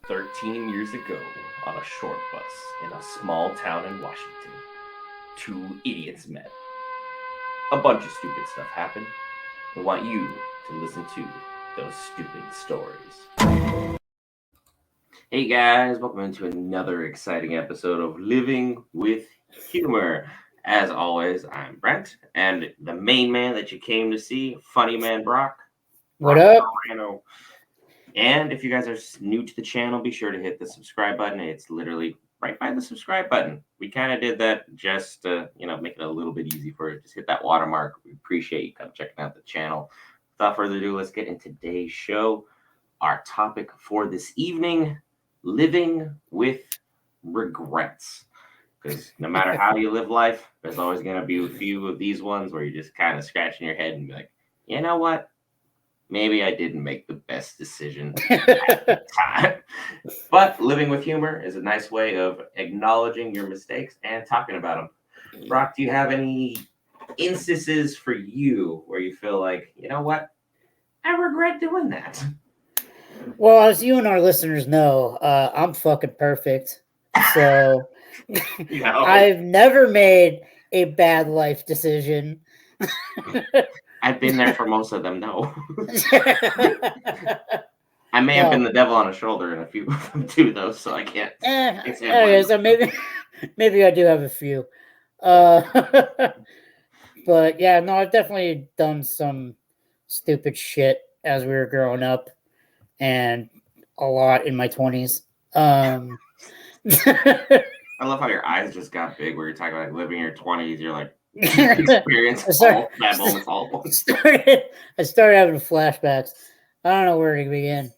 13 years ago, on a short bus in a small town in Washington, two idiots met. A bunch of stupid stuff happened. We want you to listen to those stupid stories. Hey guys, welcome into another exciting episode of Living with Humor. As always, I'm Brent, and the main man that you came to see, funny man Brock. What up? Terrano. And if you guys are new to the channel, be sure to hit the subscribe button. It's literally right by the subscribe button. We kind of did that just to, make it a little bit easy for you. Just hit that watermark. We appreciate you come checking out the channel. Without further ado, let's get into today's show. Our topic for this evening, living with regrets. Because no matter how you live life, there's always going to be a few of these ones where you're just kind of scratching your head and be like, you know what? Maybe I didn't make the best decision at the time. But living with humor is a nice way of acknowledging your mistakes and talking about them. Brock, do you have any instances for you where you feel like, you know what? I regret doing that. Well, as you and our listeners know, I'm fucking perfect. So I've never made a bad life decision. I've been there for most of them, no. I may have been the devil on a shoulder in a few of them too, though, so I can't. So maybe I do have a few. But yeah, no, I've definitely done some stupid shit as we were growing up, and a lot in my 20s. I love how your eyes just got big where you're talking about living in your 20s. You're like, experience all bad moments all at once. I started having flashbacks. I don't know where to begin.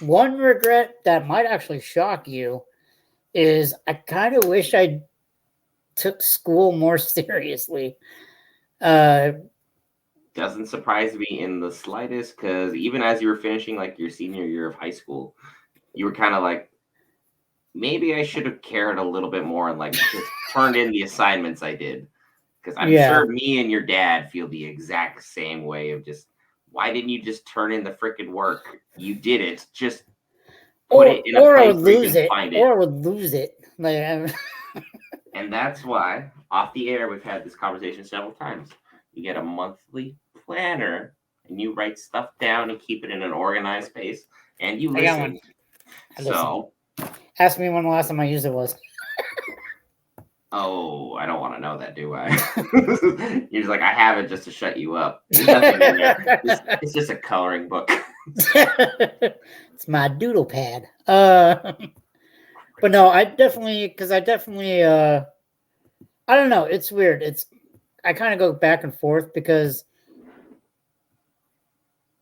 One regret that might actually shock you is I kind of wish I took school more seriously. Doesn't surprise me in the slightest, because even as you were finishing like your senior year of high school, you were kind of like, maybe I should have cared a little bit more and like just turned in the assignments I did. Because I'm sure me and your dad feel the exact same way of just, why didn't you just turn in the freaking work? You did it. Just put it in a place where you can find it. Or I would lose it. And that's why, off the air, we've had this conversation several times. You get a monthly planner, and you write stuff down and keep it in an organized space, and you listen. So, ask me when the last time I used it was. Oh, I don't want to know that, do I? You're just like, I have it just to shut you up. There's nothing in there. It's just a coloring book. It's my doodle pad. But no, I definitely, I don't know. It's weird. I kind of go back and forth because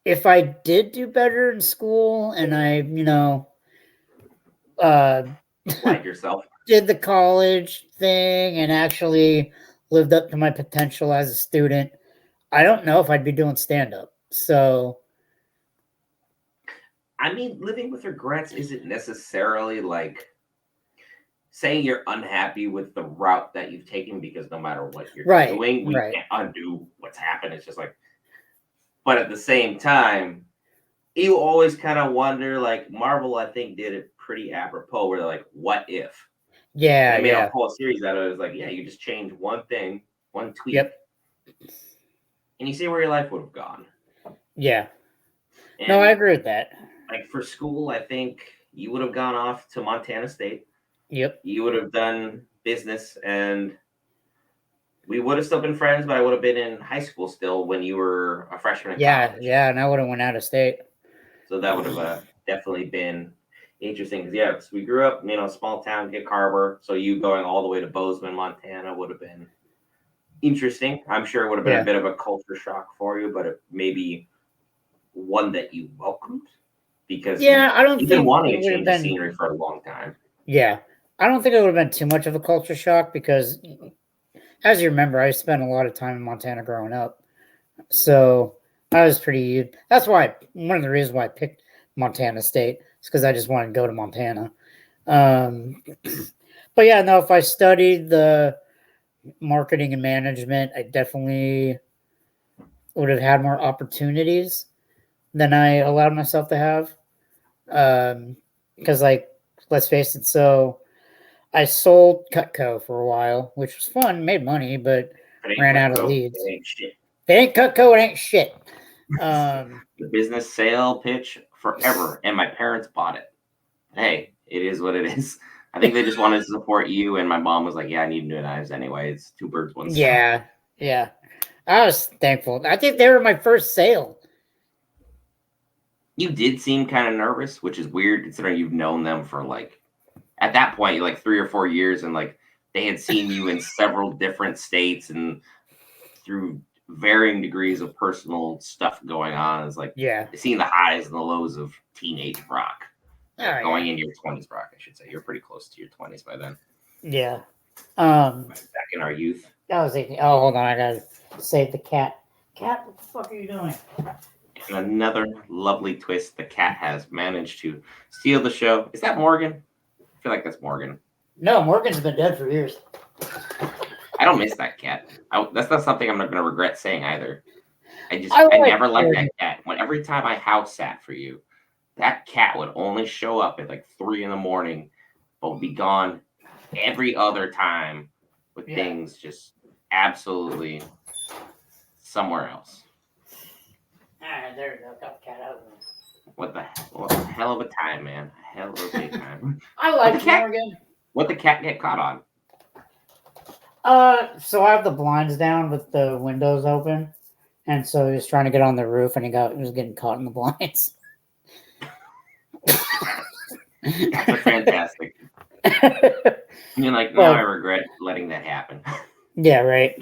if I did do better in school and I, like yourself, did the college thing and actually lived up to my potential as a student, I don't know if I'd be doing stand-up. So, I mean, living with regrets isn't necessarily like saying you're unhappy with the route that you've taken, because no matter what you're doing, we can't undo what's happened. It's just like, but at the same time, you always kind of wonder, like Marvel, I think, did it pretty apropos where they're like, what if? Yeah. And they made a whole series out of it. It was like, yeah, you just change one thing, one tweak. Yep. And you see where your life would have gone. Yeah. And no, I agree with that. Like for school, I think you would have gone off to Montana State. Yep. You would have done business, and we would have still been friends, but I would have been in high school still when you were a freshman in college. Yeah, and I would have went out of state. So that would have definitely been interesting. Because, yeah, we grew up, small town, Gig Harbor. So you going all the way to Bozeman, Montana would have been interesting. I'm sure it would have been a bit of a culture shock for you, but it maybe one that you welcomed. Because you've been wanting to change the scenery for a long time. Yeah. I don't think it would have been too much of a culture shock because, as you remember, I spent a lot of time in Montana growing up. So I was pretty... That's why one of the reasons why I picked Montana State is because I just wanted to go to Montana. But yeah, no, if I studied the marketing and management, I definitely would have had more opportunities than I allowed myself to have. Because like, let's face it, so I sold Cutco for a while, which was fun, made money, but If it ain't ran out of Cutco, leads. it ain't shit. If it ain't Cutco, it ain't shit. The business sale pitch forever, and my parents bought it. Hey, it is what it is. I think they just wanted to support you, and my mom was like, "Yeah, I need new knives anyway. It's two birds, one stone." Yeah, yeah. I was thankful. I think they were my first sale. You did seem kind of nervous, which is weird considering you've known them for like at that point like 3 or 4 years, and like they had seen you in several different states and through varying degrees of personal stuff going on. It's like Yeah. seeing the highs and the lows of teenage Brock. Oh, Going yeah. into your 20s, Brock, I should say. You're pretty close to your 20s by then. Yeah. Back in our youth. That was 18. Oh, hold on. I gotta save the cat. Cat, what the fuck are you doing? And another lovely twist, the cat has managed to steal the show. Is that Morgan? I feel like that's Morgan. No, Morgan's been dead for years. I don't miss that cat. That's not something I'm not going to regret saying either. I like never liked Morgan. that cat. Every time I house sat for you, that cat would only show up at like 3 a.m, but would be gone every other time with things just absolutely somewhere else. All right, there we go. Got the cat out. What the hell of a time, man. A hell of a big time. I like Morgan. What the cat get caught on? So I have the blinds down with the windows open, and so he was trying to get on the roof, and he was getting caught in the blinds. That's fantastic. You're like, no, I regret letting that happen. Yeah, right.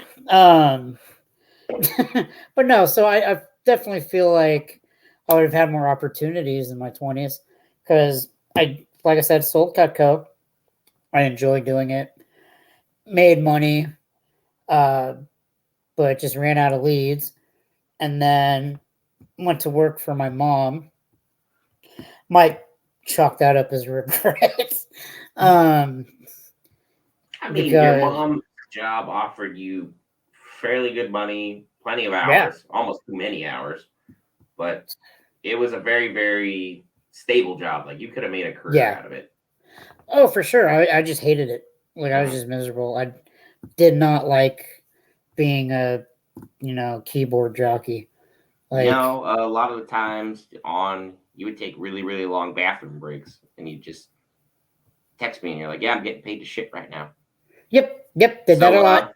But no, so I definitely feel like I would have had more opportunities in my 20s because like I said, sold Cutco. I enjoyed doing it, made money, but just ran out of leads, and then went to work for my mom. Might chalk that up as regret. I mean, your mom's job offered you fairly good money, plenty of hours, almost too many hours, but it was a very, very stable job. Like you could have made a career out of it. Oh, for sure. I just hated it. Like I was just miserable. I did not like being a keyboard jockey. Like, a lot of the times you would take really, really long bathroom breaks, and you just text me, and you're like, "Yeah, I'm getting paid to shit right now." Yep. Did that a lot.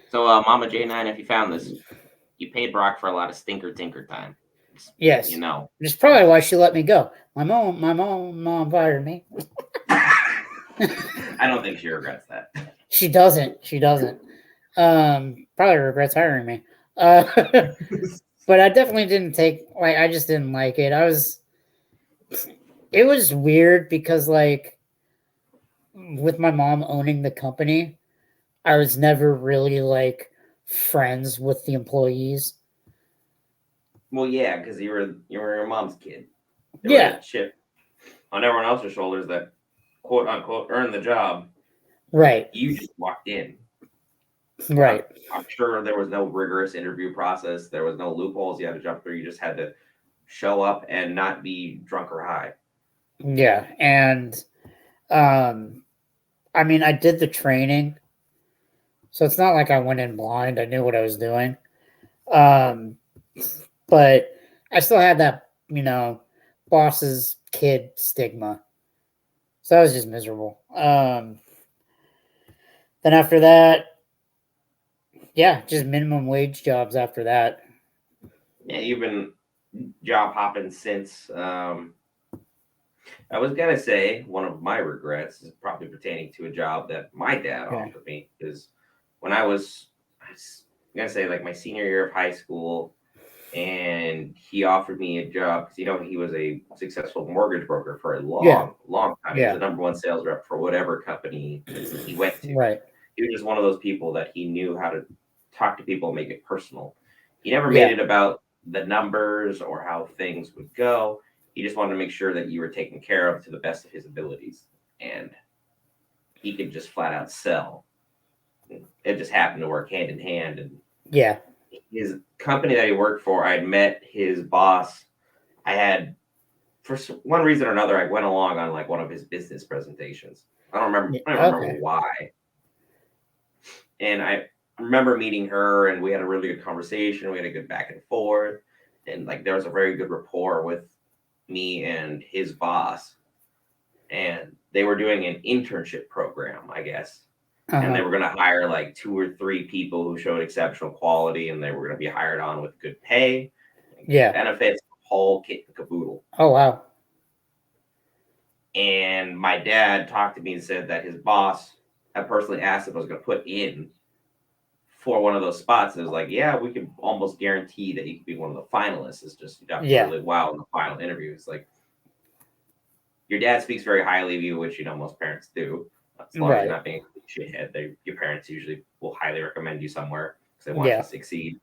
So, Mama J9, if you found this, you paid Brock for a lot of stinker tinker time. Yes. Which is probably why she let me go. My mom fired me. I don't think she regrets that. She doesn't. Probably regrets hiring me. But I definitely didn't I just didn't like it. It was weird because like with my mom owning the company, I was never really like friends with the employees. Well, yeah, because you were your mom's kid. Shit on everyone else's shoulders that quote unquote earned the job. Right. You just walked in. Right. I'm sure there was no rigorous interview process. There was no loopholes you had to jump through. You just had to show up and not be drunk or high. Yeah. And I mean, I did the training. So it's not like I went in blind. I knew what I was doing. But I still had that, boss's kid stigma. So I was just miserable. Then after that, just minimum wage jobs after that. Yeah, you've been job hopping since. I was going to say one of my regrets is probably pertaining to a job that my dad offered me. Because when I was going to say like my senior year of high school, and he offered me a job because he was a successful mortgage broker for a long time. He was the number one sales rep for whatever company he went to. Right. He was just one of those people that he knew how to talk to people and make it personal. He never made it about the numbers or how things would go. He just wanted to make sure that you were taken care of to the best of his abilities, and he could just flat out sell. It just happened to work hand in hand, and his company that he worked for, I'd met his boss. I had for one reason or another, I went along on like one of his business presentations. I don't remember Okay. why. And I remember meeting her, and we had a really good conversation. We had a good back and forth, and like there was a very good rapport with me and his boss. And they were doing an internship program, I guess. And they were going to hire like 2 or 3 people who showed exceptional quality, and they were going to be hired on with good pay, and good benefits, whole kit and caboodle. Oh, wow. And my dad talked to me and said that his boss had personally asked if I was going to put in for one of those spots. And it was like, yeah, we can almost guarantee that you could be one of the finalists. It's just you got to really well in the final interview. It's like, your dad speaks very highly of you, which most parents do. As long as you're not being a shithead, your parents usually will highly recommend you somewhere because they want you to succeed.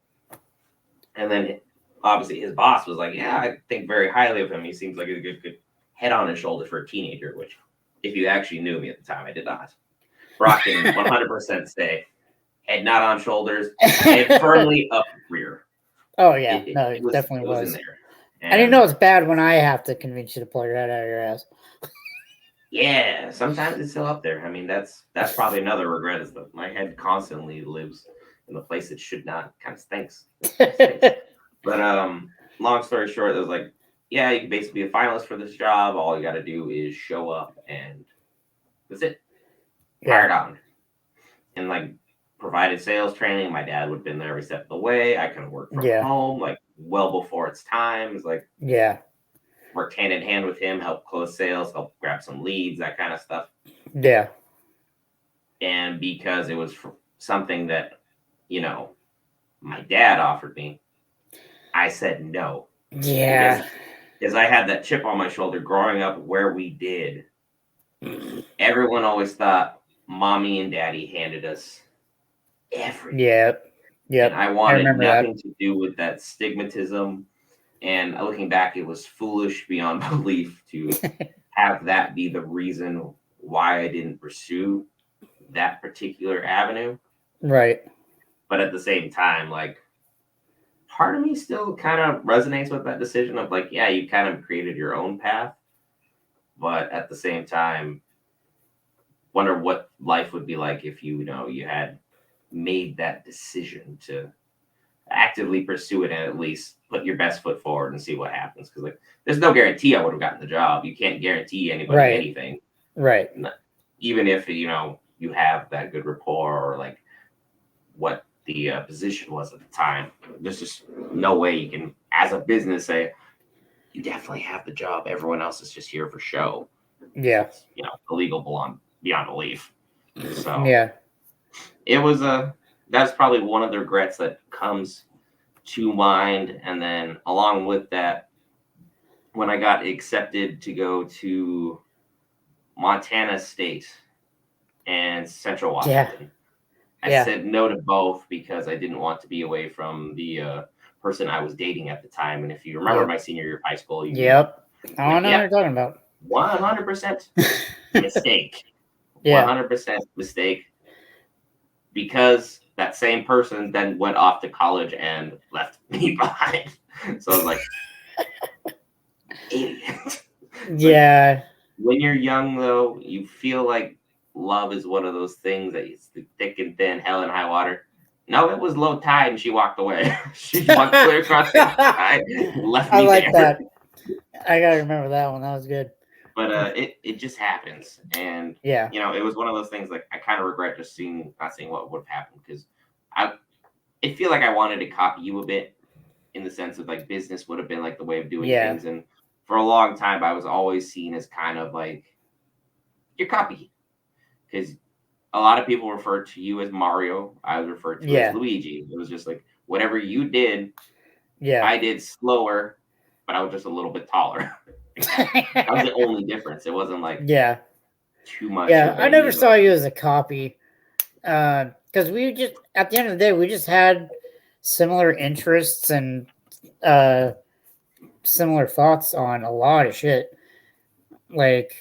And then obviously his boss was like, yeah, I think very highly of him. He seems like a good head on his shoulders for a teenager, which if you actually knew me at the time, I did not. Brock can 100% say head not on shoulders, head firmly up rear. Oh, yeah. It definitely was. In there. And I know it's bad when I have to convince you to pull your head out of your ass. Yeah, sometimes it's still up there. I mean, that's probably another regret is that my head constantly lives in the place it should not. Kind of stinks. But long story short, it was like, yeah, you can basically be a finalist for this job. All you got to do is show up, and that's it. Hired on, and like provided sales training. My dad would have been there every step of the way. I could have worked from home, like well before its time. It's like worked hand in hand with him, help close sales, help grab some leads, that kind of stuff. Yeah. And because it was something that, my dad offered me, I said no. Yeah. Because I had that chip on my shoulder growing up where we did. Everyone always thought mommy and daddy handed us everything. Yep. And I wanted nothing to do with that stigmatism. And looking back, it was foolish beyond belief to have that be the reason why I didn't pursue that particular avenue. Right. But at the same time, like, part of me still kind of resonates with that decision of like, yeah, you kind of created your own path. But at the same time, wonder what life would be like if you had made that decision to actively pursue it and at least put your best foot forward and see what happens. Because like, there's no guarantee I would have gotten the job. You can't guarantee anybody anything. Right. Even if you have that good rapport or like what the position was at the time. There's just no way you can, as a business, say you definitely have the job. Everyone else is just here for show. Yeah. It's, illegal beyond belief. So it was that's probably one of the regrets that comes to mind. And then along with that, when I got accepted to go to Montana State and Central Washington, I said no to both because I didn't want to be away from the person I was dating at the time. And if you remember my senior year of high school, I know what you're talking about. 100% mistake. 100% mistake. Because that same person then went off to college and left me behind. So I was like, idiot. Yeah. When you're young, though, you feel like love is one of those things that it's the thick and thin, hell and high water. No, it was low tide, and she walked away. She walked clear across the sky, left me like there. that. I gotta remember that one. That was good. But it just happens, and it was one of those things. Like I kind of regret just not seeing what would have happened because I feel like I wanted to copy you a bit in the sense of like business would have been like the way of doing things, and for a long time I was always seen as kind of like your copy because a lot of people referred to you as Mario. I was referred to as Luigi. It was just like whatever you did, I did slower, but I was just a little bit taller. That was the only difference. It wasn't like too much. Yeah, I never saw you as a copy because we just at the end of the day we just had similar interests and similar thoughts on a lot of shit. Like,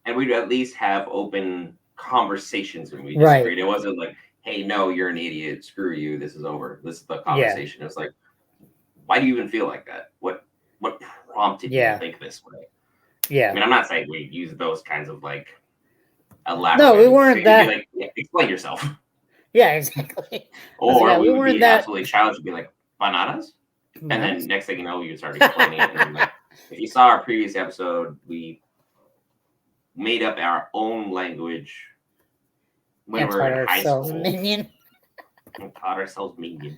and we'd at least have open conversations when we disagreed. It wasn't like, hey, no, you're an idiot. Screw you. This is over. This is the conversation. It's like, why do you even feel like that? What prompted you to think this way? Yeah. I mean, I'm not saying we use those kinds of like elaborate. No, we weren't that. Like, yeah, explain yourself. Yeah, exactly. Or Yeah, we we would weren't be that. absolutely challenged to be like, bananas? And then Bananas? next thing you know, you start explaining it. And then, like, if you saw our previous episode, we made up our own language when we were in high school. Minion. And taught ourselves minion,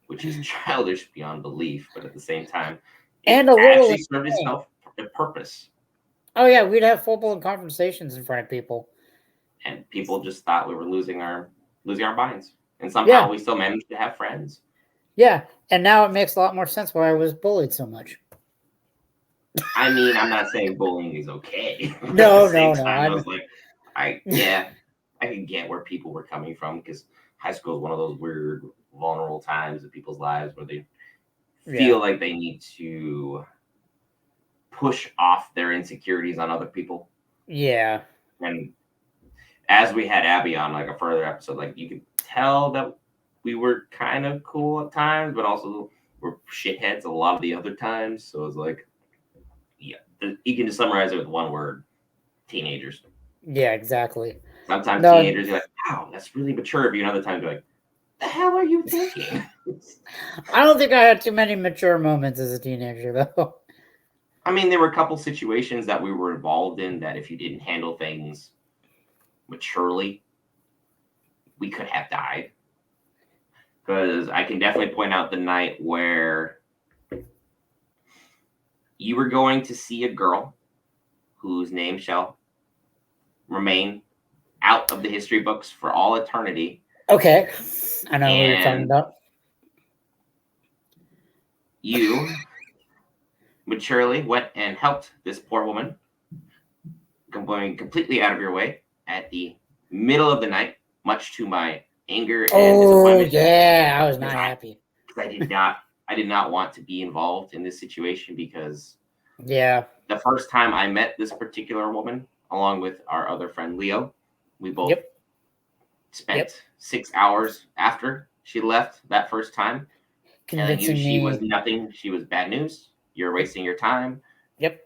which is childish beyond belief, but at the same time, And it a little actually served itself a purpose. Oh yeah, we'd have full-blown conversations in front of people. And people just thought we were losing our minds. And somehow we still managed to have friends. Yeah, and now it makes a lot more sense why I was bullied so much. I mean, I'm not saying bullying is okay. No. I was like, I can get where people were coming from, because high school is one of those weird, vulnerable times in people's lives where they feel like they need to push off their insecurities on other people. Yeah. And as we had Abby on like a further episode, like you could tell that we were kind of cool at times, but also we're shitheads a lot of the other times. So it's like, yeah, you can just summarize it with one word: teenagers. Yeah, exactly. Sometimes teenagers, you're like, wow, that's really mature of you. And other times you're like, the hell are you thinking? I don't think I had too many mature moments as a teenager, though. I mean, there were a couple situations that we were involved in that if you didn't handle things maturely, we could have died. Because I can definitely point out the night where you were going to see a girl whose name shall remain out of the history books for all eternity. Okay. I know what you're talking about. You maturely went and helped this poor woman, going completely out of your way at the middle of the night, much to my anger and disappointment. Yeah, I was not happy. Because I did not want to be involved in this situation, because the first time I met this particular woman, along with our other friend Leo, we both spent 6 hours after she left that first time telling you she was nothing. She was bad news. You're wasting your time.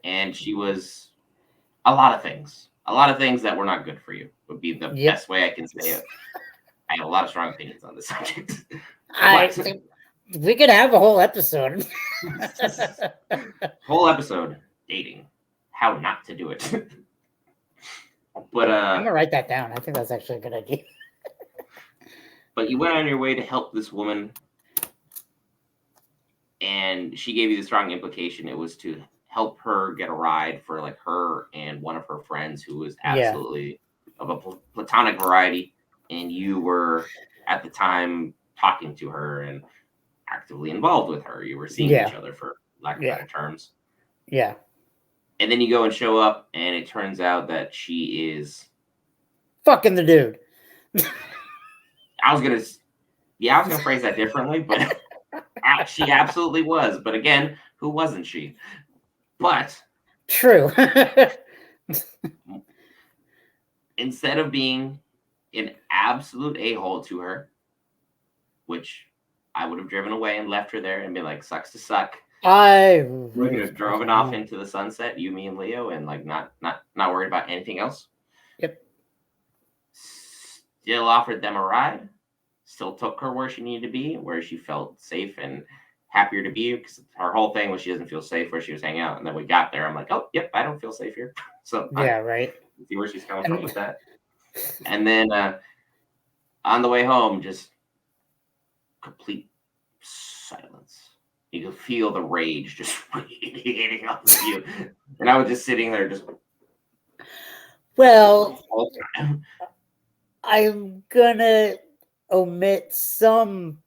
And she was a lot of things. A lot of things that were not good for you would be the best way I can say it. I have a lot of strong opinions on this subject. We could have a whole episode. Whole episode, dating, how not to do it. But I'm gonna write that down. I think that's actually a good idea. But you went on your way to help this woman, and she gave you the strong implication it was to help her get a ride for like her and one of her friends who was absolutely of a platonic variety, and you were at the time talking to her and actively involved with her. You were seeing each other, for lack of better terms. Yeah. And then you go and show up, and it turns out that she is fucking the dude. I was gonna phrase that differently, but she absolutely was. But again, who wasn't she? But true. Instead of being an absolute a-hole to her, which I would have driven away and left her there and been like, sucks to suck. We could have driven off into the sunset, you, me, and Leo, and like not worried about anything else. Still offered them a ride. Still took her where she needed to be, where she felt safe and happier to be. Because her whole thing was she doesn't feel safe where she was hanging out. And then we got there. I'm like, oh, yep, I don't feel safe here. So right. See where she's coming from with that. And then on the way home, just complete silence. You could feel the rage just radiating off of you. And I was just sitting there just. Well, I'm gonna omit some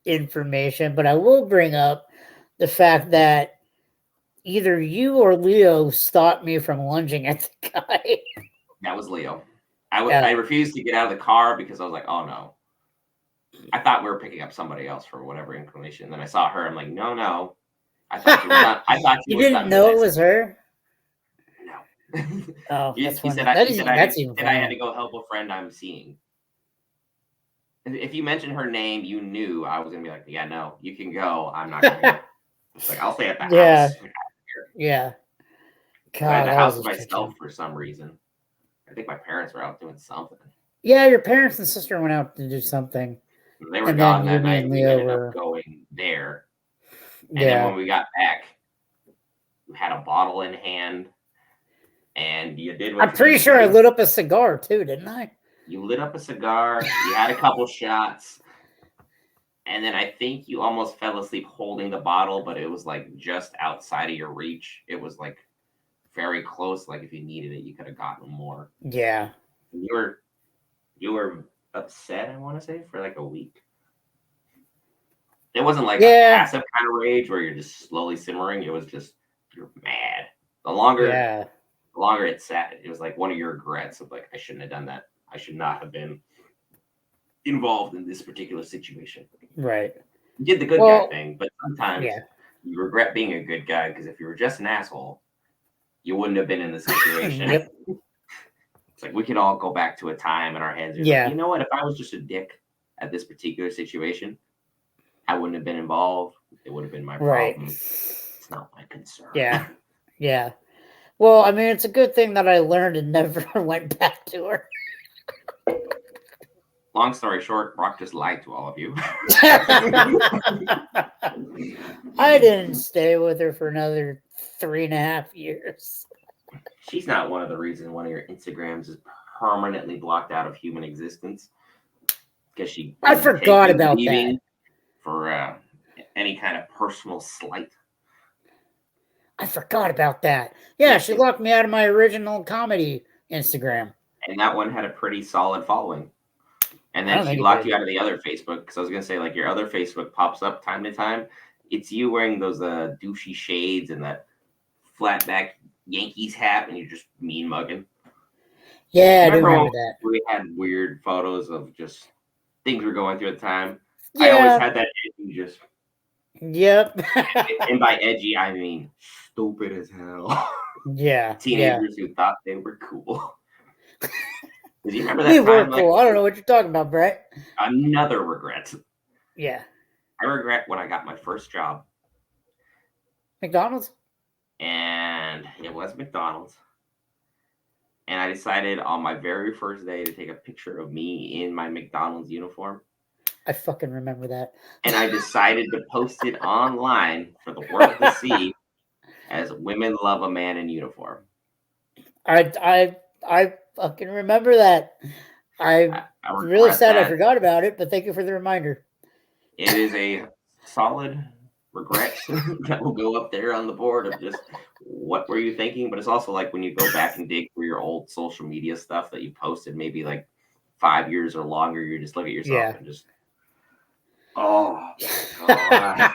information, but I will bring up the fact that either you or Leo stopped me from lunging at the guy. That was Leo. I refused to get out of the car because I was like, oh no. I thought we were picking up somebody else for whatever inclination. Then I saw her. I'm like, no. I thought you were done. I thought you didn't know it was her? No. Oh, he said I had to go help a friend I'm seeing. If you mentioned her name, you knew I was gonna be like, yeah, no, you can go. I'm not gonna go. It's like, I'll stay at the house. Yeah. I had God, the that house was to a shit myself show. for some reason. I think my parents were out doing something. Yeah, your parents and sister went out to do something. They were And then gone you, that me, night. and We Leo ended up were. going there. And then Yeah. when we got back, we had a bottle in hand. And you did what I'm you pretty needed sure to I do. lit up a cigar too, didn't I? You lit up a cigar. You had a couple shots. And then I think you almost fell asleep holding the bottle, but it was like just outside of your reach. It was like very close. Like if you needed it, you could have gotten more. Yeah. You were upset, I want to say, for like a week. It wasn't like a Yeah. passive kind of rage where you're just slowly simmering. It was just you're mad. The longer it sat, it was like one of your regrets of like, I shouldn't have done that. I should not have been involved in this particular situation. Right. You did the good guy thing, but sometimes Yeah. you regret being a good guy because if you were just an asshole, you wouldn't have been in the situation. Yep. It's like we could all go back to a time in our heads. Yeah. Like, you know what? If I was just a dick at this particular situation, I wouldn't have been involved. It would have been my problem. It's not my concern. Yeah. Yeah. Well, I mean, it's a good thing that I learned and never went back to her. Long story short, Brock just lied to all of you. I didn't stay with her for another 3.5 years. She's not one of the reasons one of your Instagrams is permanently blocked out of human existence. Because I forgot about that. For any kind of personal slight. I forgot about that. Yeah, she locked me out of my original comedy Instagram. And that one had a pretty solid following. And then she locked you out of the other Facebook. Because I was going to say, like, your other Facebook pops up time to time. It's you wearing those douchey shades and that flat back Yankees hat, and you're just mean mugging. Yeah, I do remember that. We had weird photos of just things we were going through at the time. Yeah. I always had that edgy just. Yep. And by edgy, I mean stupid as hell. Yeah. Teenagers who thought they were cool. Do you remember that we time? were cool. I don't know what you're talking about, Brett. Another regret. Yeah. I regret when I got my first job. McDonald's? And it was McDonald's. And I decided on my very first day to take a picture of me in my McDonald's uniform. I fucking remember that. And I decided to post it online for the world to see as women love a man in uniform. I fucking remember that. I really sad I forgot about it, but thank you for the reminder. It is a solid regret that will go up there on the board of just what were you thinking? But it's also like when you go back and dig through your old social media stuff that you posted maybe like 5 years or longer, you just look at yourself and just, oh, God.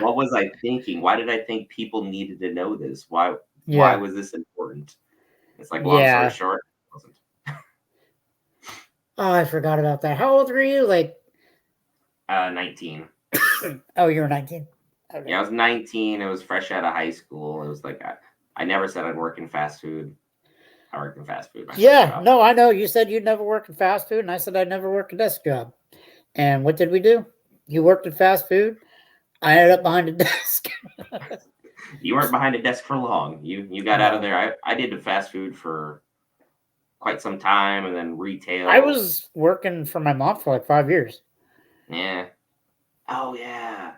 What was I thinking? Why did I think people needed to know this? Why was this important? It's like, long story short, it wasn't. Oh, I forgot about that. How old were you? Like 19. Oh, you were 19? Okay. Yeah, I was 19. I was fresh out of high school. It was like I never said I'd work in fast food. I worked in fast food. No, I know. You said you'd never work in fast food, and I said I'd never work a desk job. And what did we do? You worked in fast food. I ended up behind a desk. You weren't behind a desk for long. You got out of there. I did the fast food for quite some time, and then retail. I was working for my mom for like 5 years. Yeah. Oh, yeah.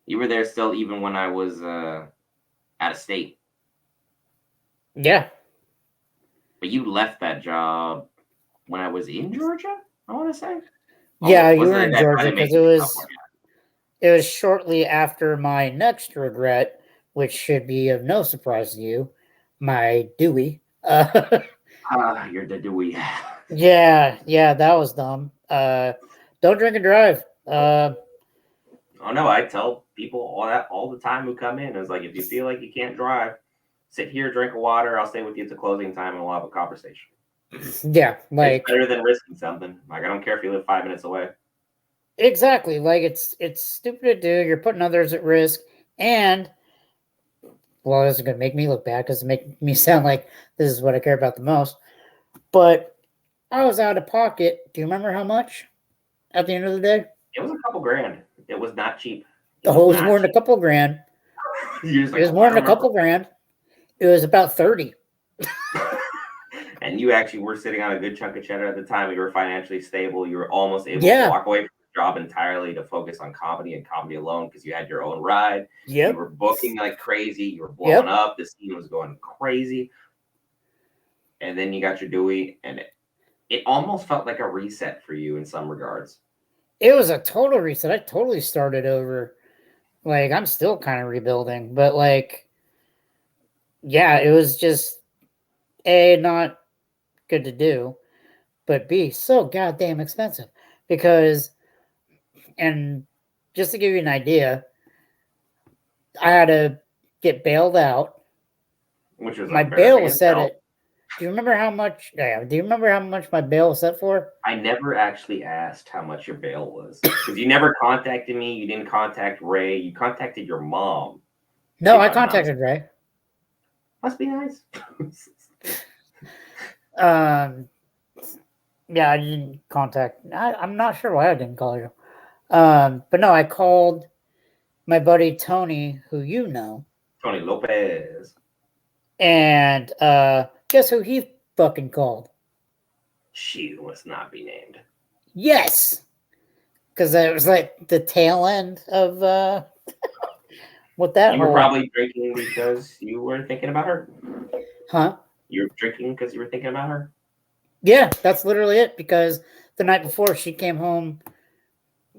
You were there still even when I was out of state. Yeah. But you left that job when I was in Georgia, I want to say. Yeah, you were in Georgia because it was shortly after my next regret, which should be of no surprise to you, my Dewey. You're the Dewey. Yeah, that was dumb. Don't drink and drive. Oh no, I tell people all the time who come in. It's like, if you feel like you can't drive, sit here, drink water. I'll stay with you to closing time, and we'll have a conversation. Yeah, like it's better than risking something. Like, I don't care if you live 5 minutes away. Exactly. Like it's stupid to do. You're putting others at risk, and well, this is gonna make me look bad because it makes me sound like this is what I care about the most. But I was out of pocket. Do you remember how much at the end of the day? It was a couple grand. It was not cheap. It was more than a couple grand. It was more than a couple grand. It was about 30. And you actually were sitting on a good chunk of cheddar at the time. You were financially stable. You were almost able Yeah. to walk away from the job entirely to focus on comedy and comedy alone because you had your own ride. You Yep. were booking like crazy. You were blowing up. The scene was going crazy. And then you got your Dewey, and it almost felt like a reset for you in some regards. It was a total reset. I totally started over. Like, I'm still kind of rebuilding, but like, yeah, it was just A, not good to do, but B, so goddamn expensive. Because, and just to give you an idea, I had to get bailed out. Which was My bail was set at. Do you remember how much? Yeah. Do you remember how much my bail was set for? I never actually asked how much your bail was because you never contacted me. You didn't contact Ray. You contacted your mom. No, I contacted Ray. Must be nice. Yeah, I didn't contact. I'm not sure why I didn't call you. But no, I called my buddy Tony, who you know. Tony Lopez. And guess who he fucking called? She must not be named. Yes. Because it was like the tail end of what that You were probably drinking because you were thinking about her? Huh? You were drinking because you were thinking about her? Yeah, that's literally it. Because the night before she came home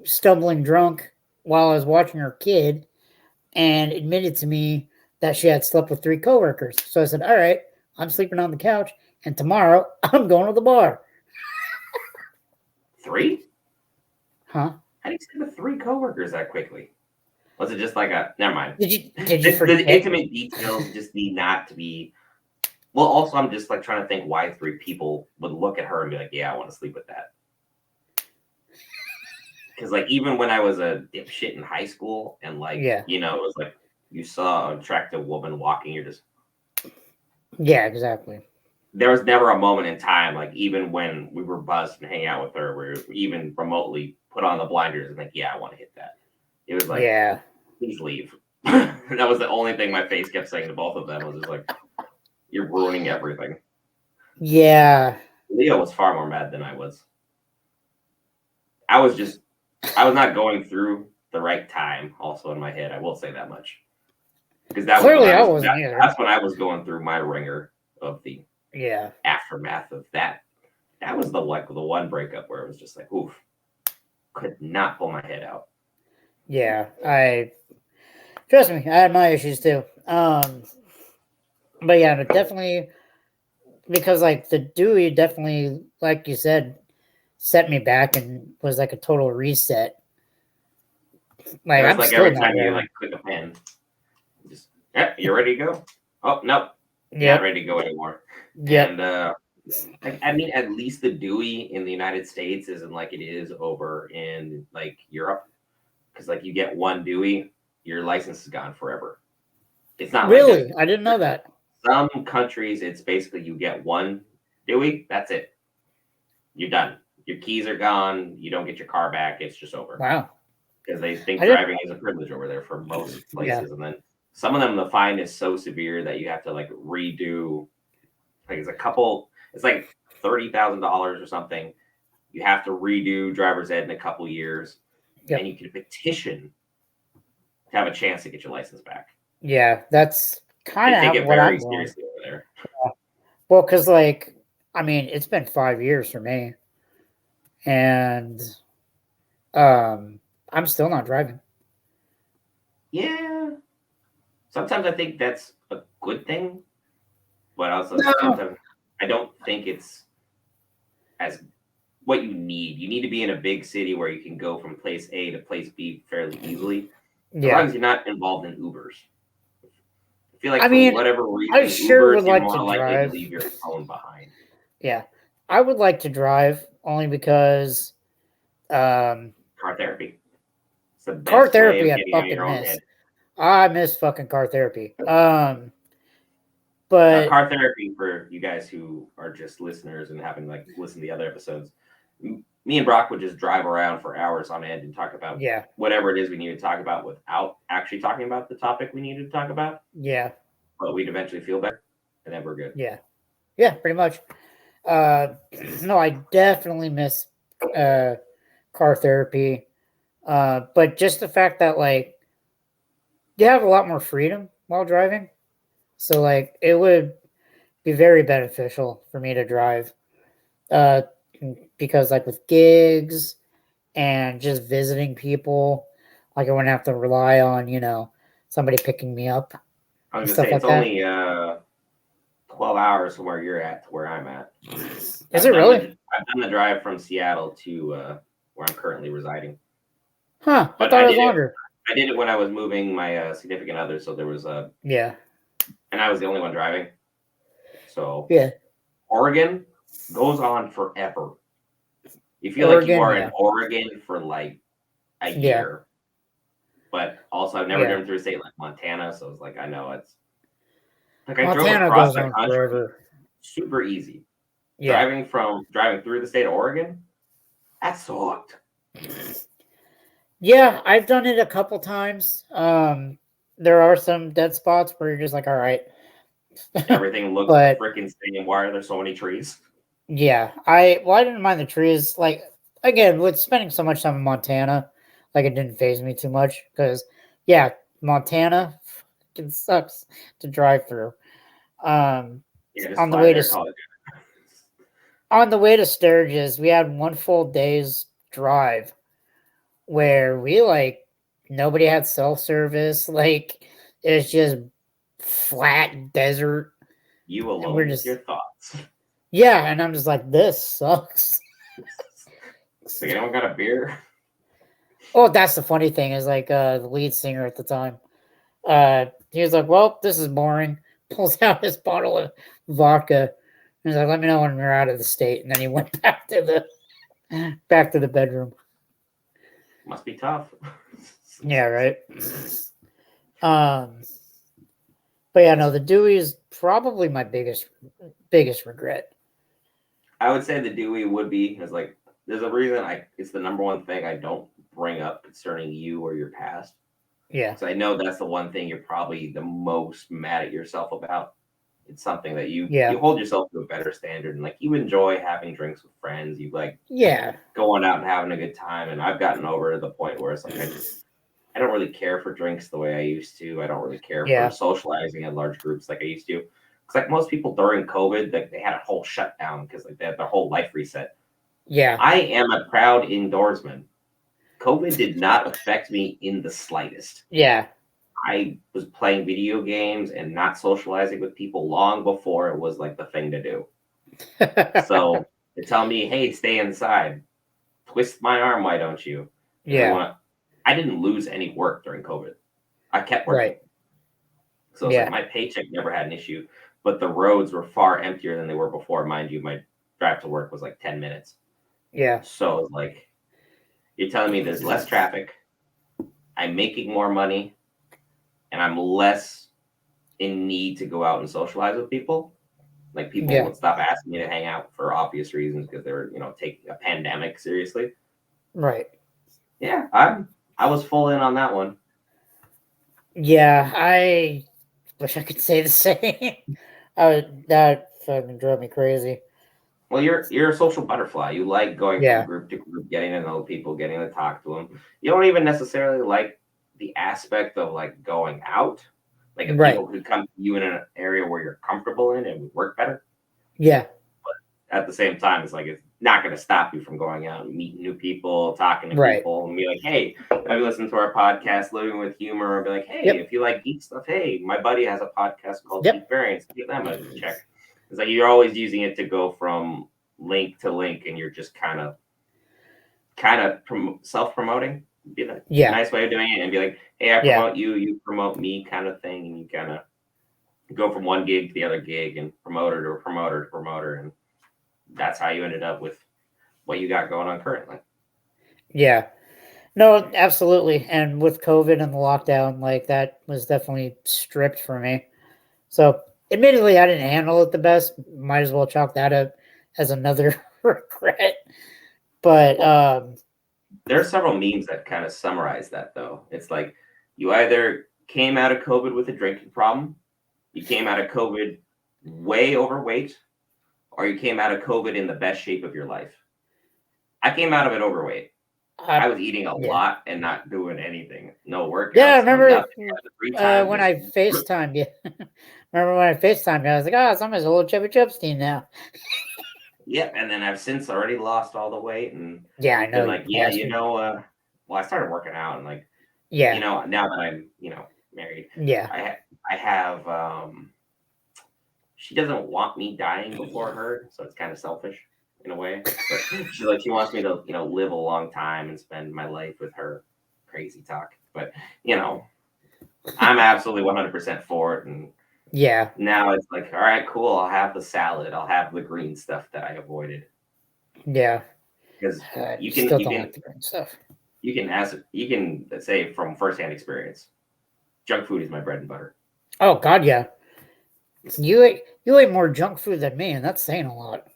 stumbling drunk while I was watching her kid and admitted to me that she had slept with 3 coworkers. So I said, all right, I'm sleeping on the couch, and tomorrow I'm going to the bar. 3? Huh? How do you sleep with 3 coworkers that quickly? Was it just like a... Never mind. Did you forget? The intimate details just need not to be... Well, also, I'm just like trying to think why 3 people would look at her and be like, yeah, I want to sleep with that. Because, like, even when I was a dipshit in high school and, like, you know, it was like you saw an attractive woman walking, you're just... Yeah, exactly. There was never a moment in time, like, even when we were buzzed and hang out with her, where we even remotely put on the blinders and like, yeah, I want to hit that. It was like, yeah, please leave. That was the only thing my face kept saying to both of them. Was just like, you're ruining everything. Yeah. Leo was far more mad than I was. I was not going through the right time also in my head. I will say that much. Because that clearly was I wasn't either. That's when I was going through my ringer of the Yeah. aftermath of that. That was the one breakup where it was just like, oof, could not pull my head out. Yeah, trust me, I had my issues too. But yeah, definitely because like the Dewey definitely, like you said, set me back and was like a total reset. Like It's I'm like still every not time there. you like click a pen, just you're ready to go. Oh no, Yep. not ready to go anymore. Yep. And like I mean, at least the Dewey in the United States isn't like it is over in like Europe, because like you get one Dewey, your license is gone forever. It's not really. like I didn't know that. Some countries, it's basically you get one Dewey, that's it. You're done. Your keys are gone. You don't get your car back. It's just over. Wow. Because they think driving is a privilege over there for most places. Yeah. And then some of them, the fine is so severe that you have to like redo. Like it's like $30,000 or something. You have to redo driver's ed in a couple years. Yep. And you can petition to have a chance to get your license back. Yeah, that's kind of what I'm They take it very seriously over there. Yeah. Well, because like, I mean, it's been 5 years for me. And I'm still not driving. Yeah. Sometimes I think that's a good thing, but also sometimes I don't think it's as what you need. You need to be in a big city where you can go from place A to place B fairly easily, as long as you're not involved in Ubers. I feel like for whatever reason, I sure Ubers, would you're like more to likely drive. to leave your phone behind. Yeah, I would like to drive only because car therapy. It's the best car therapy way of I getting out of fucking your own miss. head. I miss fucking car therapy. But car therapy, for you guys who are just listeners and haven't like listened to the other episodes, me and Brock would just drive around for hours on end and talk about whatever it is we need to talk about without actually talking about the topic we needed to talk about. Yeah. but we'd eventually feel better, and then we're good. Yeah, pretty much. No, I definitely miss car therapy. But just the fact that like you have a lot more freedom while driving. So like it would be very beneficial for me to drive. Uh because like with gigs and just visiting people, like I wouldn't have to rely on, somebody picking me up I and was gonna stuff say like it's that. only 12 hours from where you're at to where I'm at. Is it really? I've done the drive from Seattle to where I'm currently residing. Huh. I But thought it was longer. I did it when I was moving my significant other, so there was Yeah. and I was the only one driving. So Yeah. Oregon goes on forever. You feel like you Oregon, are yeah. in Oregon for like a Yeah. year. But also I've never Yeah. driven through a state like Montana, so it's like I know it's like I drove Montana across goes the on country, forever. super easy. Yeah. Driving through the state of Oregon, that sucked. Yeah, I've done it a couple times. There are some dead spots where you're just like, all right. Everything looks the But freaking same. Why are there so many trees? yeah, I didn't mind the trees. Like again, with spending so much time in Montana, like it didn't phase me too much because yeah, Montana fucking sucks to drive through. Um, Yeah, just on the fly way to there, call it. Sturgis, we had one full day's drive where we like nobody had self service. Like it's just flat desert, You and we're alone with just your thoughts. yeah, and I'm just like this sucks. Like anyone got a beer? Oh, that's the funny thing is like the lead singer at the time. He was like, "Well, this is boring." Pulls out his bottle of vodka. He's like, "Let me know when we're out of the state." And then he went back to the bedroom. Must be tough. Yeah, right. Um, but yeah, no, the Dewey is probably my biggest regret. I would say the Dewey would be is like there's a reason it's the number one thing I don't bring up concerning you or your past. Yeah, So I know that's the one thing you're probably the most mad at yourself about. It's something that you yeah, hold yourself to a better standard, and like you enjoy having drinks with friends. You like yeah, going out and having a good time. And I've gotten over to the point where it's like I don't really care for drinks the way I used to. I don't really care for yeah, socializing in large groups like I used to. It's like most people during COVID, like they had a whole shutdown because like they had their whole life reset. yeah, I am a proud indoorsman. COVID did not affect me in the slightest. yeah. I was playing video games and not socializing with people long before it was like the thing to do. So they tell me, hey, stay inside. Twist my arm, why don't you? And Yeah, I didn't lose any work during COVID. I kept working. right. So it's like Yeah, my paycheck never had an issue, but the roads were far emptier than they were before. Mind you, my drive to work was like 10 minutes. yeah, So it's like, you're telling me there's less traffic, I'm making more money, and I'm less in need to go out and socialize with people. Like people yeah, would stop asking me to hang out for obvious reasons because they were, taking a pandemic seriously. right. Yeah, I was full in on that one. Yeah, I wish I could say the same. That fucking drove me crazy. Well, you're a social butterfly. You like going from Yeah, group to group, getting to know people, getting to talk to them. You don't even necessarily like the aspect of like going out. Like if right. people could come to you in an area where you're comfortable in, it would work better. Yeah, At the same time, it's like it's not going to stop you from going out and meeting new people, talking to right. people, and be like, "Hey, have you listened to our podcast, Living with Humor?" Or be like, "Hey, Yep, if you like geek stuff, hey, my buddy has a podcast called Geek yep. Variants. Give them a check." It's like you're always using it to go from link to link, and you're just self promoting. Be a Yeah, nice way of doing it, and be like, "Hey, I yeah, promote you, you promote me," kind of thing, and you kind of go from one gig to the other gig, and promoter to promoter to promoter, and that's how you ended up with what you got going on currently. yeah. No, absolutely. And with COVID and the lockdown, like that was definitely stripped for me. So, admittedly, I didn't handle it the best. Might as well chalk that up as another regret. But Well, there are several memes that kind of summarize that, though. It's like you either came out of COVID with a drinking problem, You came out of COVID way overweight, or you came out of COVID in the best shape of your life? I came out of it overweight. I was eating a lot and not doing anything. No workouts. Yeah, I remember when I FaceTimed you. Remember when I FaceTimed you? I was like, oh, somebody's a little chubby chubstein now. Yep, and then I've since already lost all the weight, and yeah, I know. Like, yeah, well, I started working out, and like, yeah, now that I'm, married, yeah, I have, she doesn't want me dying before her, so it's kind of selfish in a way. But she wants me to, live a long time and spend my life with her. Crazy talk, but I'm absolutely 100% for it, and yeah. now it's like, all right, cool. I'll have the salad. I'll have the green stuff that I avoided. Yeah, because you can like the green stuff. You can say from firsthand experience, junk food is my bread and butter. Oh God, yeah. You ate more junk food than me, and that's saying a lot.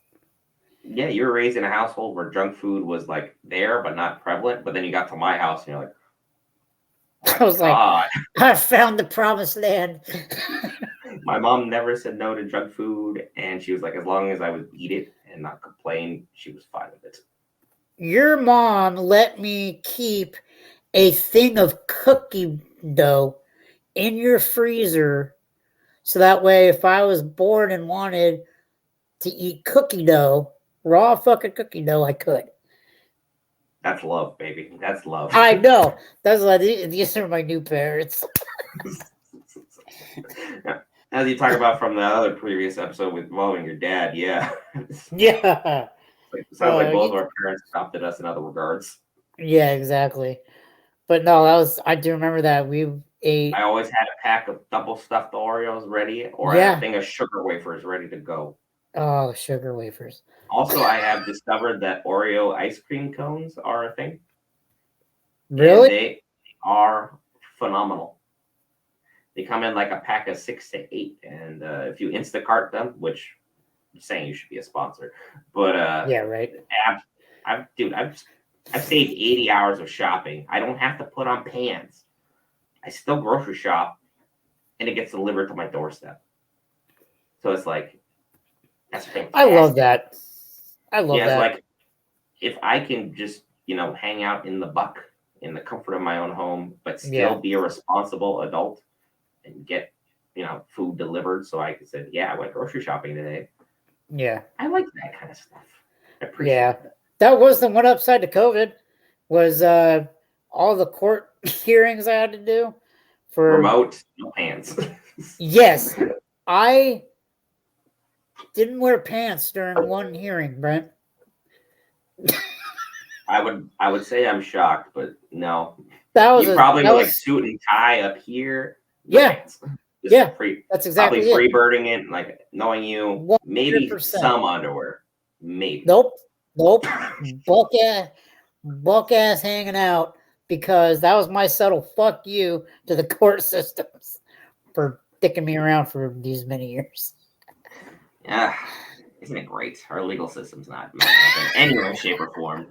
Yeah, you were raised in a household where junk food was like there but not prevalent. But then you got to my house and you're like, I was like, I found the promised land. My mom never said no to junk food, and she was like, as long as I would eat it and not complain, she was fine with it. Your mom let me keep a thing of cookie dough in your freezer, so that way if I was bored and wanted to eat cookie dough, raw fucking cookie dough, I could. That's love, baby. That's love. I know. That's why these are my new parents. As you talk about from the other previous episode involving your dad, yeah. Yeah. Sounds like both of our parents adopted us in other regards. Yeah, exactly. But no, I do remember that we ate. I always had a pack of double stuffed Oreos ready, or a thing of sugar wafers ready to go. Oh, sugar wafers. Also, I have discovered that Oreo ice cream cones are a thing. Really? And they are phenomenal. They come in like a pack of 6 to 8, and if you Instacart them, which I'm saying you should be a sponsor, but yeah, right. I've saved 80 hours of shopping. I don't have to put on pants. I still grocery shop, and it gets delivered to my doorstep. So it's like, that's fantastic. I love that. I love that. It's like, if I can just, hang out in the comfort of my own home, but still be a responsible adult and get, food delivered, so I can say, yeah, I went grocery shopping today. Yeah. I like that kind of stuff. I appreciate that. That was the one upside to COVID, was all the court hearings I had to do for remote, no pants. Yes. I didn't wear pants during one hearing, Brent. I would say I'm shocked, but no. That was like suit and tie up here. Pants. That's exactly probably freebirding it, like knowing you. 100%. Maybe some underwear. Maybe. Nope. Buck ass hanging out, because that was my subtle fuck you to the court systems for sticking me around for these many years. Yeah. Isn't it great? Our legal system's not in any way, shape, or form.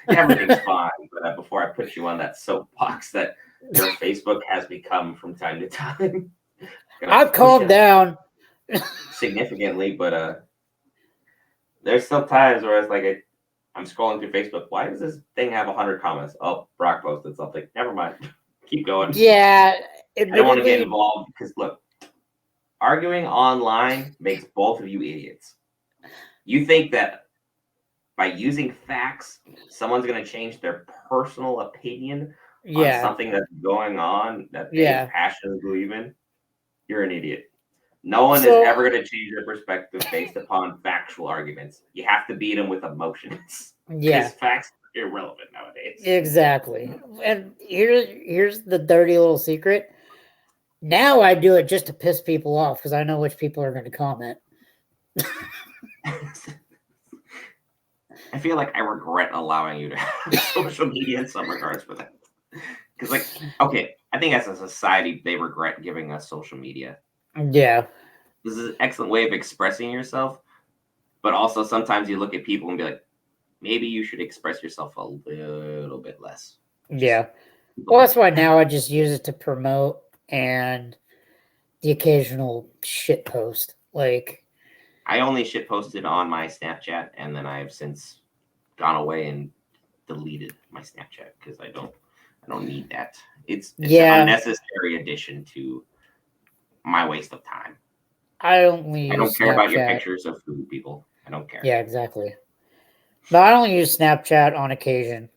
Everything's fine. But before I put you on that soapbox that your Facebook has become from time to time, I've calmed down significantly, but there's still times where it's like I'm scrolling through Facebook. Why does this thing have 100 comments? Oh, Brock posted something. Never mind. Keep going. Yeah. I don't want to get involved because, look, arguing online makes both of you idiots. You think that by using facts, someone's going to change their personal opinion on something that's going on that they passionately believe in? You're an idiot. No one is ever going to change their perspective based upon factual arguments. You have to beat them with emotions. Because facts are irrelevant nowadays. Exactly. And here's the dirty little secret. Now I do it just to piss people off, because I know which people are going to comment. I feel like I regret allowing you to have social media in some regards for that. Because, okay, I think as a society, they regret giving us social media. Yeah. This is an excellent way of expressing yourself. But also, sometimes you look at people and be like, maybe you should express yourself a little bit less. Yeah. Well, that's why now I just use it to promote and the occasional shit post. Like, I only shit posted on my Snapchat, and then I've since gone away and deleted my Snapchat because I don't need that. It's an unnecessary addition to my waste of time. I only I don't use care about your Snapchat. pictures of food, people. I don't care. Yeah, exactly. But I only use Snapchat on occasion.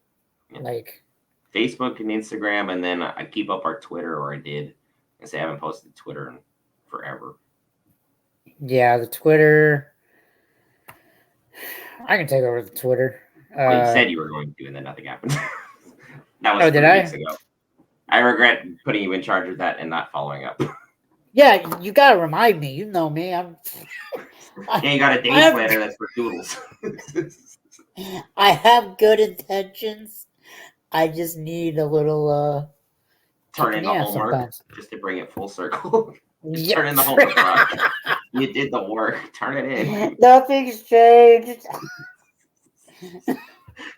Yeah. Like Facebook and Instagram, and then I keep up our Twitter, or I did. I say I haven't posted Twitter in forever. Yeah, the Twitter. I can take over the Twitter. Well, you said you were going to, and then nothing happened. That was 3 did weeks ago. I regret putting you in charge of that and not following up. Yeah, you gotta remind me. You know me. Yeah, you got a day planner that's for doodles. I have good intentions. I just need a little turn in the homework sometimes. just to bring it full circle. Just Yep. turn in the homework, Brock. You did the work. Turn it in. Nothing's changed.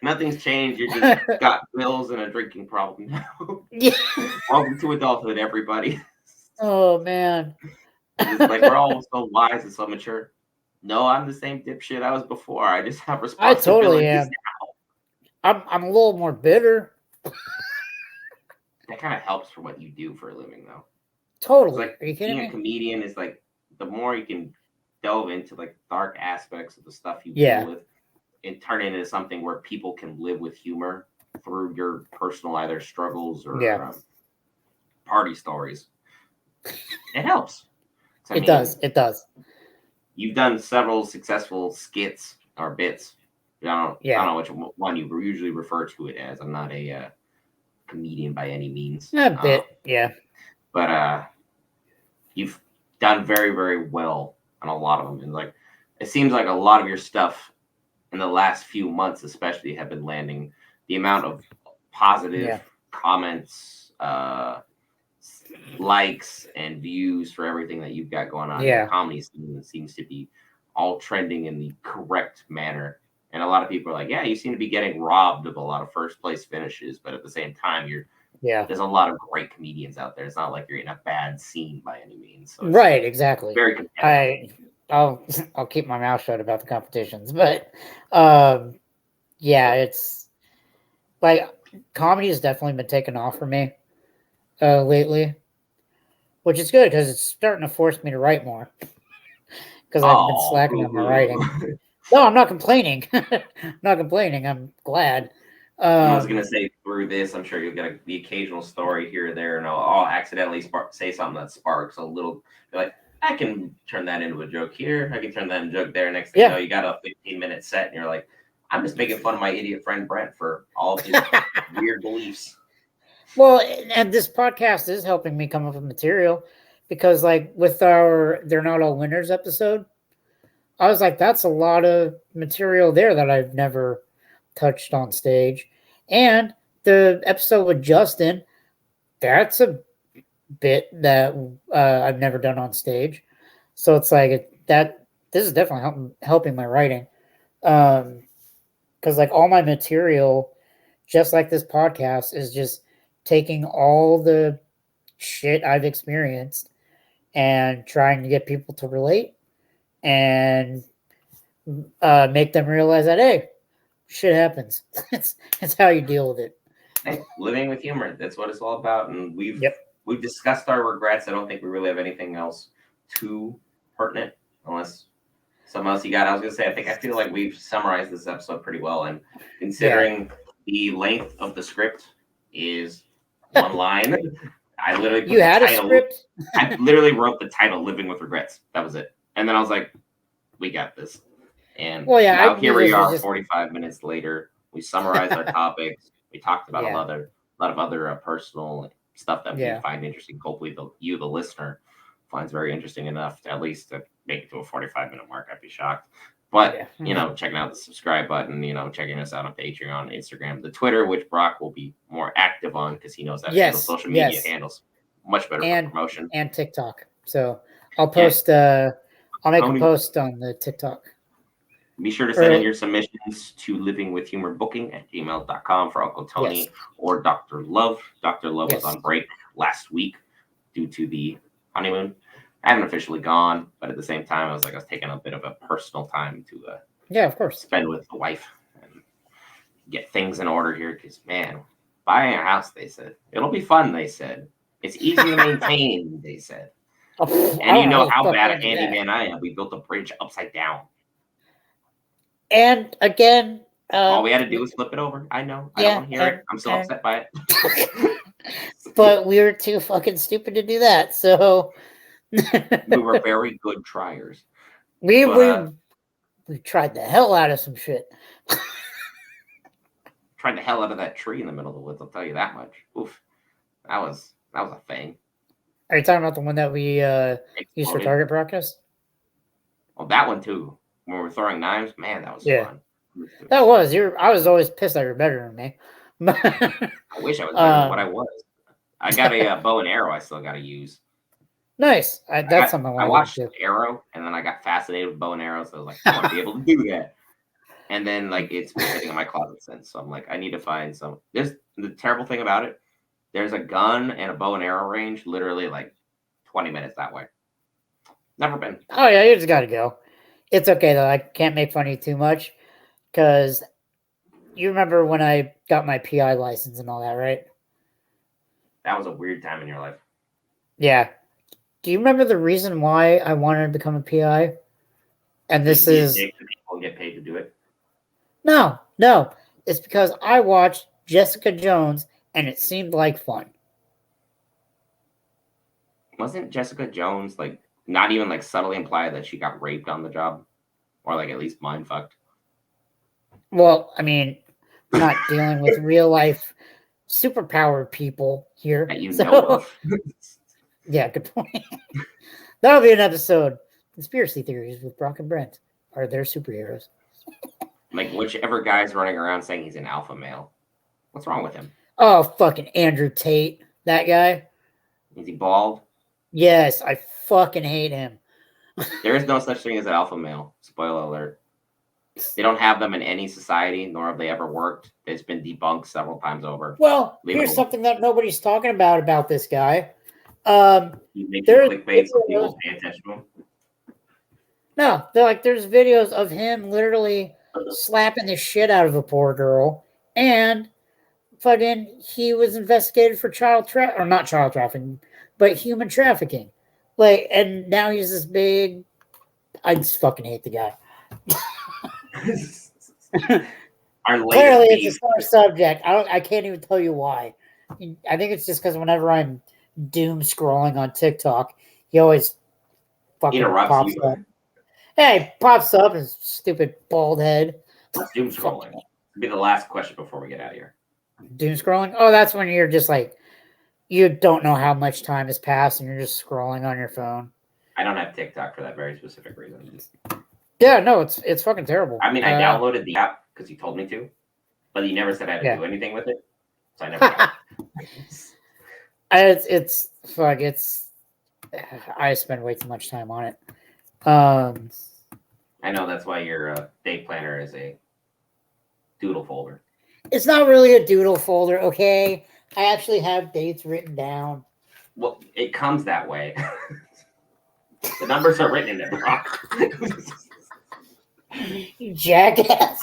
Nothing's changed. You just got bills and a drinking problem now. Yeah. Welcome to adulthood, everybody. Oh man. It's like we're all so wise and so mature. No, I'm the same dipshit I was before. I just have responsibilities. I totally am. Now. I'm a little more bitter. That kind of helps for what you do for a living, though. Totally. Like, are you kidding me? Being a comedian is like the more you can delve into like dark aspects of the stuff you Yeah. deal with and turn it into something where people can live with humor through your personal either struggles or party stories. It helps. It does. It does. You've done several successful skits or bits. I don't know which one you usually refer to it as. I'm not a comedian by any means. A bit, yeah. But you've done very, very well on a lot of them. And like, it seems like a lot of your stuff in the last few months, especially, have been landing. The amount of positive comments, likes, and views for everything that you've got going on in the comedy scene seems to be all trending in the correct manner. And a lot of people are like, yeah, you seem to be getting robbed of a lot of first place finishes, but at the same time, there's a lot of great comedians out there. It's not like you're in a bad scene by any means. So right, exactly. Very competitive. I'll keep my mouth shut about the competitions, but it's like comedy has definitely been taken off for me lately, which is good because it's starting to force me to write more because I've been slacking on my writing. No, I'm not complaining. I'm glad. I was gonna say through this, I'm sure you'll get the occasional story here or there, and I'll accidentally say something that sparks a little. Like, I can turn that into a joke here. I can turn that into a joke there. Next thing you know, you got a 15-minute set, and you're like, I'm just making fun of my idiot friend Brent for all of his weird beliefs. Well, and this podcast is helping me come up with material because, like, with our "They're Not All Winners" episode, I was like, that's a lot of material there that I've never touched on stage. And the episode with Justin, that's a bit that I've never done on stage. So it's like this is definitely helping my writing. Because like all my material, just like this podcast, is just taking all the shit I've experienced and trying to get people to relate and make them realize that, hey, shit happens. It's how you deal with it. Hey, living with humor. That's what it's all about. And we've discussed our regrets. I don't think we really have anything else too pertinent, unless something else you got. I was gonna say, I feel like we've summarized this episode pretty well. And considering the length of the script is one line, I literally put a script. I literally wrote the title "Living with Regrets." That was it. And then I was like, we got this. And now here we are, 45 minutes later. We summarized our topics. We talked about a lot of other personal stuff that we find interesting. Hopefully, the listener, finds very interesting enough to at least to make it to a 45-minute mark. I'd be shocked. But, checking out the subscribe button, checking us out on Patreon, Instagram, the Twitter, which Brock will be more active on because he knows that the social media handles much better for promotion. And TikTok. So I'll post, I'll make a post on the TikTok. Be sure to send in your submissions to livingwithhumorbooking@gmail.com for Uncle Tony or Dr. Love. Dr. Love was on break last week due to the honeymoon. I haven't officially gone, but at the same time, I was taking a bit of a personal time to Yeah, of course. spend with the wife and get things in order here. Because man, buying a house, they said it'll be fun. They said it's easy to maintain. They said, Oh, I and you don't know know how how the fuck bad a they do that. handyman I am. We built a bridge upside down. And again, All we had to do was flip it over. I know. I don't want to hear it. I'm still upset by it. But we were too fucking stupid to do that. So We were very good triers. we But, we tried the hell out of some shit. tried the hell out of that tree in the middle of the woods. I'll tell you that much. Oof, that was a thing. Are you talking about the one that we used for Exploded. target practice? Well, that one too. When we were throwing knives, man, that was Yeah. fun. That was I was always pissed that you're better than me. I wish I was better than what I was. I got a bow and arrow I still got to use. Nice. That's something I I watched want to do. Arrow, and then I got fascinated with bow and arrow, so I was like, I want to be able to do that. And then it's been sitting in my closet since. So I'm like, I need to find some. There's the terrible thing about it. There's a gun and a bow and arrow range, literally 20 minutes that way. Never been. Oh yeah, you just gotta go. It's okay though. I can't make fun of you too much because you remember when I got my PI license and all that, right? That was a weird time in your life. Yeah. Do you remember the reason why I wanted to become a PI? And this is people get paid to do it. no. It's because I watched Jessica Jones and it seemed like fun. Wasn't Jessica Jones not even subtly imply that she got raped on the job, or at least mind fucked? Well, I mean, we're not dealing with real life superpowered people here. That you know of. Yeah, good point. That'll be an episode. Conspiracy theories with Brock and Brent. Are there superheroes? Whichever guy's running around saying he's an alpha male. What's wrong with him? Oh, fucking Andrew Tate. That guy? Is he bald? Yes, I fucking hate him. There is no such thing as an alpha male. Spoiler alert. They don't have them in any society, nor have they ever worked. It's been debunked several times over. Well, here's something that nobody's talking about this guy. You make clickbait so people pay attention to him. No, there's videos of him literally slapping the shit out of a poor girl, and fucking he was investigated for not child trafficking, but human trafficking. And now he's this big. I just fucking hate the guy. Clearly, it's a sore subject. I can't even tell you why. I think it's just because whenever I'm doom scrolling on TikTok, he always fucking pops up. Hey, pops up his stupid bald head. That's doom scrolling. It'll be the last question before we get out of here. Doom scrolling? Oh, that's when you're just you don't know how much time has passed and you're just scrolling on your phone. I don't have TikTok for that very specific reason. Yeah, no, it's fucking terrible. I mean, I downloaded the app because you told me to, but you never said I had to do anything with it, so I never got it. I spend way too much time on it. I know that's why your day planner is a doodle folder. It's not really a doodle folder, okay? I actually have dates written down. Well, it comes that way. The numbers are written in there, Brock. You jackass.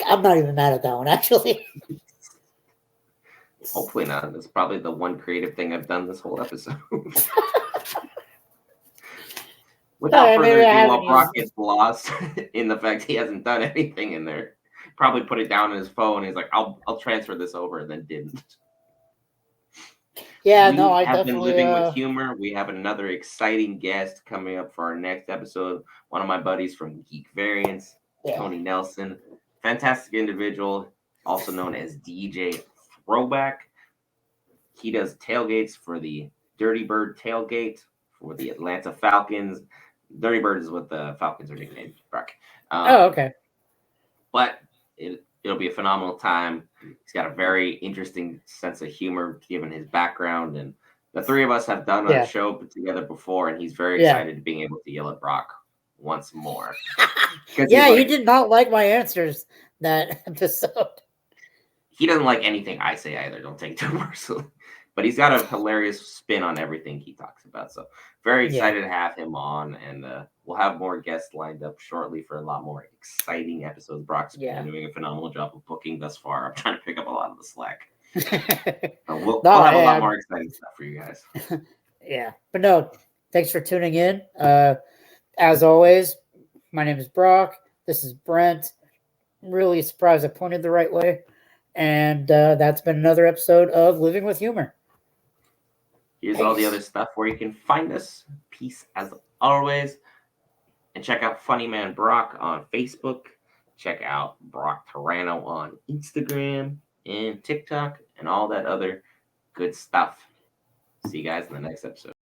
I'm not even mad at that one, actually. Hopefully not. That's probably the one creative thing I've done this whole episode. Without further ado, while Brock gets lost in the fact he hasn't done anything in there, probably put it down on his phone. He's like, I'll transfer this over, and then didn't. Yeah, I have been living with humor. We have another exciting guest coming up for our next episode. One of my buddies from Geek Variants, Tony Nelson. Fantastic individual, also known as DJ Throwback. He does tailgates for the Dirty Bird tailgate for the Atlanta Falcons. Dirty Bird is what the Falcons are nicknamed, Brock. Okay. But it'll be a phenomenal time. He's got a very interesting sense of humor given his background. And the three of us have done a show together before, and he's very excited to being able to yell at Brock once more. Yeah, he did not like my answers that episode. He doesn't like anything I say either. Don't take it too personally. but he's got a hilarious spin on everything he talks about. So very Yeah. excited to have him on, and we'll have more guests lined up shortly for a lot more exciting episodes. Brock's been doing a phenomenal job of booking thus far. I'm trying to pick up a lot of the slack. We'll have a lot more exciting stuff for you guys. Yeah, but no, thanks for tuning in. As always, my name is Brock. This is Brent. I'm really surprised I pointed the right way. And that's been another episode of Living with Humor. Here's all the other stuff where you can find us. Peace as always. And check out Funny Man Brock on Facebook. Check out Brock Terrano on Instagram and TikTok and all that other good stuff. See you guys in the next episode.